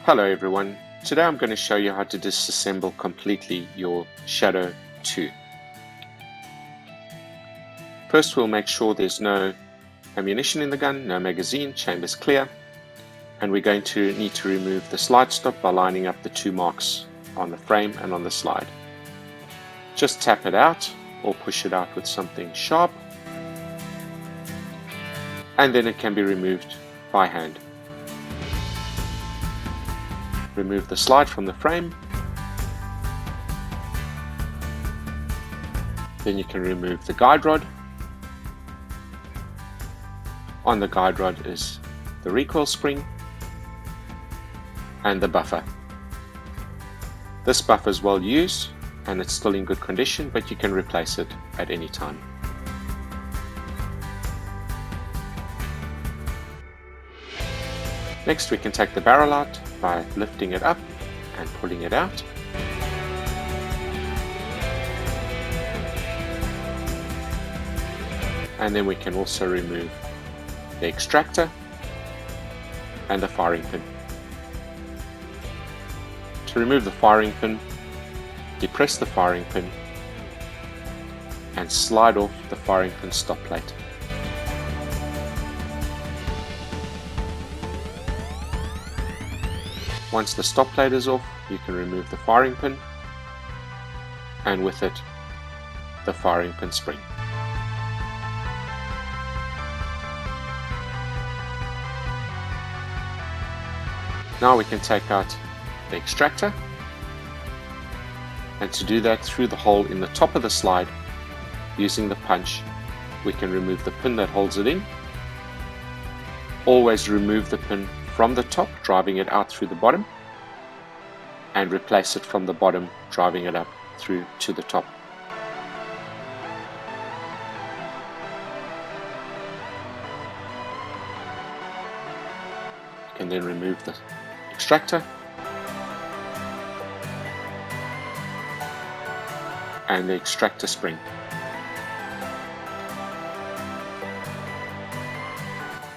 Hello everyone, today I'm going to show you how to disassemble completely your Shadow 2. First we'll make sure there's no ammunition in the gun, no magazine, chamber's clear, and we're going to need to remove the slide stop by lining up the two marks on the frame and on the slide. Just tap it out or push it out with something sharp, and then it can be removed by hand. Remove the slide from the frame, then you can remove the guide rod. On the guide rod is the recoil spring and the buffer. This buffer is well used and it's still in good condition, but you can replace it at any time. Next we can take the barrel out by lifting it up and pulling it out. And then we can also remove the extractor and the firing pin. To remove the firing pin, depress the firing pin and slide off the firing pin stop plate. Once the stop plate is off, you can remove the firing pin and with it the firing pin spring. Now we can take out the extractor, and to do that, through the hole in the top of the slide, using the punch, we can remove the pin that holds it in. Always remove the pin from the top, driving it out through the bottom, and replace it from the bottom, driving it up through to the top. You can then remove the extractor and the extractor spring.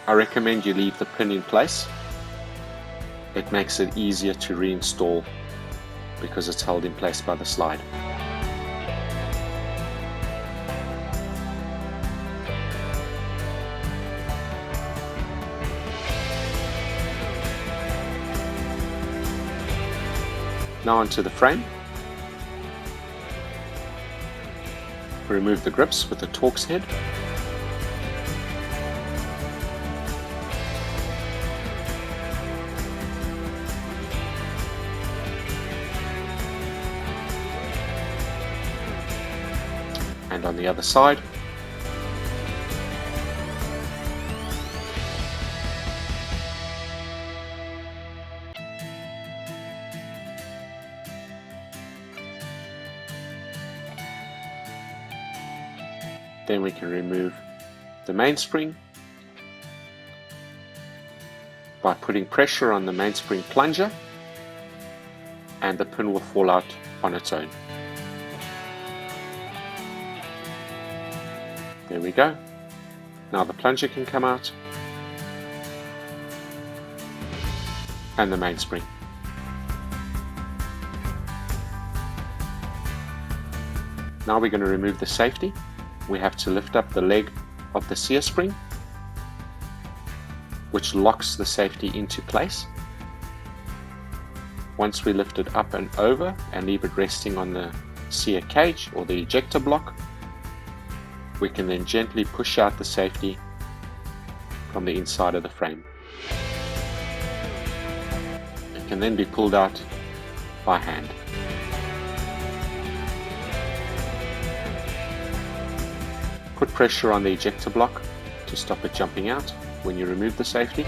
I recommend you leave the pin in place. It makes it easier to reinstall because it's held in place by the slide. Now onto the frame. Remove the grips with the Torx head. And on the other side. Then we can remove the mainspring by putting pressure on the mainspring plunger, and the pin will fall out on its own. There we go. Now the plunger can come out and the mainspring. Now we're going to remove the safety. We have to lift up the leg of the sear spring, which locks the safety into place. Once we lift it up and over and leave it resting on the sear cage or the ejector block, we can then gently push out the safety from the inside of the frame. It can then be pulled out by hand. Put pressure on the ejector block to stop it jumping out when you remove the safety.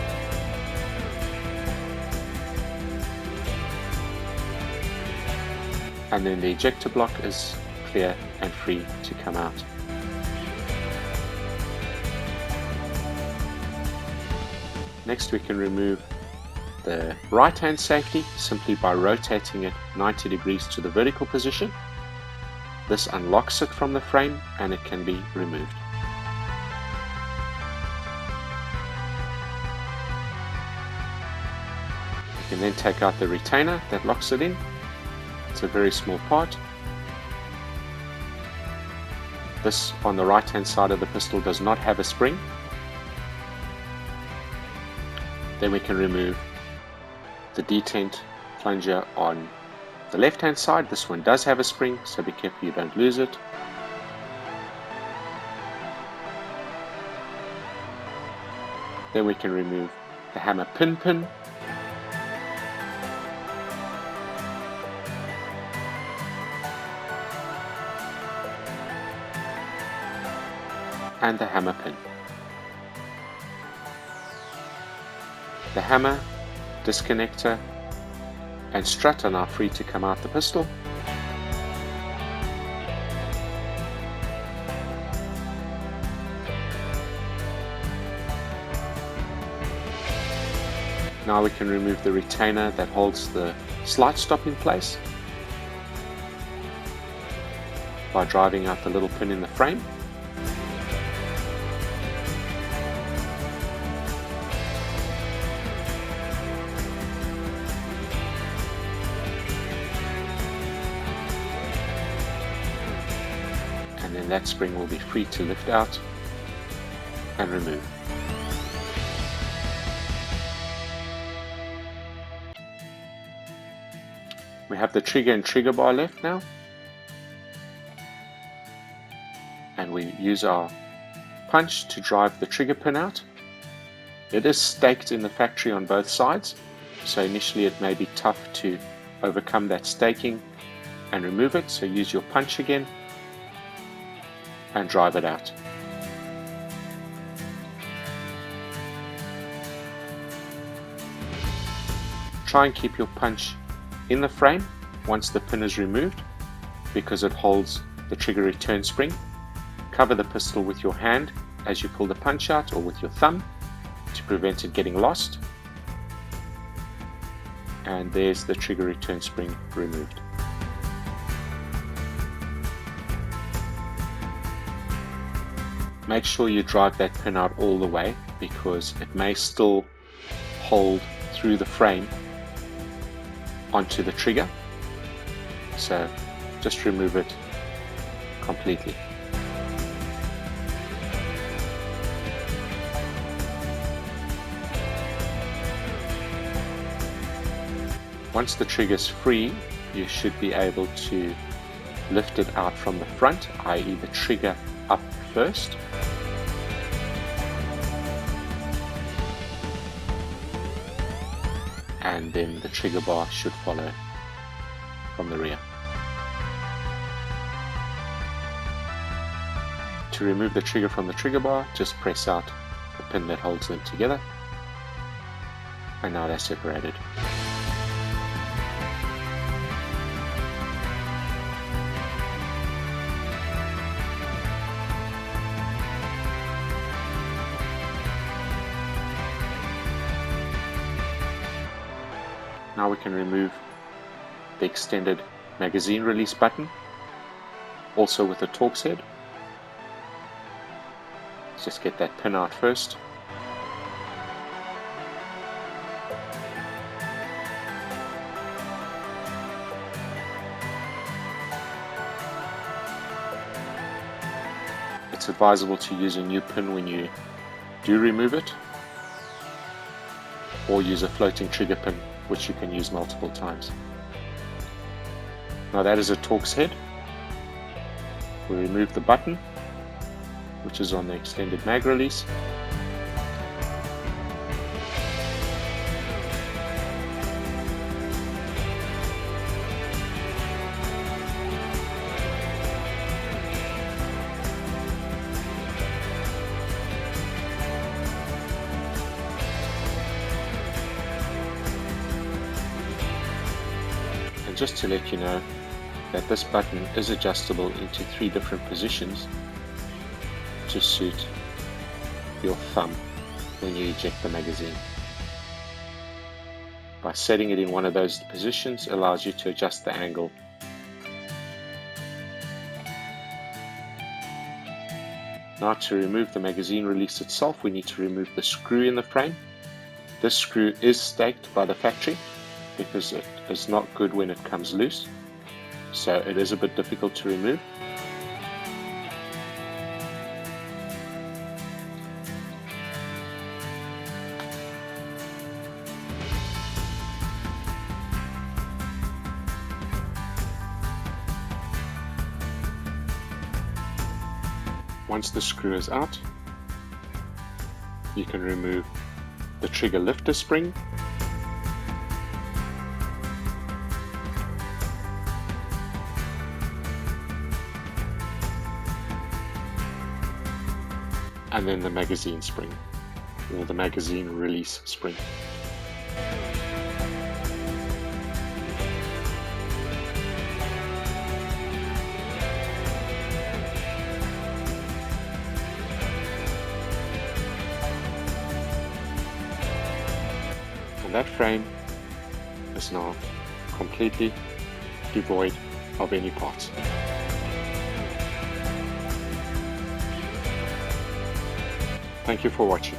And then the ejector block is clear and free to come out. Next we can remove the right hand safety simply by rotating it 90 degrees to the vertical position. This unlocks it from the frame and it can be removed. You can then take out the retainer that locks it in. It's a very small part. This on the right hand side of the pistol does not have a spring. Then we can remove the detent plunger on the left hand side. This one does have a spring, so be careful you don't lose it. Then we can remove the hammer pin, and the hammer pin. The hammer, disconnector, and strut are now free to come out the pistol. Now we can remove the retainer that holds the slide stop in place by driving out the little pin in the frame. And then that spring will be free to lift out and remove. We have the trigger and trigger bar left now, and we use our punch to drive the trigger pin out. It is staked in the factory on both sides, so initially it may be tough to overcome that staking and remove it, so use your punch again and drive it out. Try and keep your punch in the frame once the pin is removed, because it holds the trigger return spring. Cover the pistol with your hand as you pull the punch out, or with your thumb, to prevent it getting lost. And there's the trigger return spring removed. Make sure you drive that pin out all the way, because it may still hold through the frame onto the trigger, so just remove it completely. Once the trigger is free, you should be able to lift it out from the front, i.e. the trigger up first. And then the trigger bar should follow from the rear. To remove the trigger from the trigger bar, just press out the pin that holds them together, and now they're separated. Now we can remove the extended magazine release button, also with the Torx head. Let's just get that pin out first. It's advisable to use a new pin when you do remove it, or use a floating trigger pin, which you can use multiple times. Now that is a Torx head. We remove the button, which is on the extended mag release. And just to let you know that this button is adjustable into 3 different positions to suit your thumb when you eject the magazine. By setting it in one of those positions allows you to adjust the angle. Now to remove the magazine release itself, we need to remove the screw in the frame. This screw is staked by the factory, because it is not good when it comes loose, so it is a bit difficult to remove. Once the screw is out, you can remove the trigger lifter spring, and then the magazine spring, or the magazine release spring. And that frame is now completely devoid of any parts. Thank you for watching.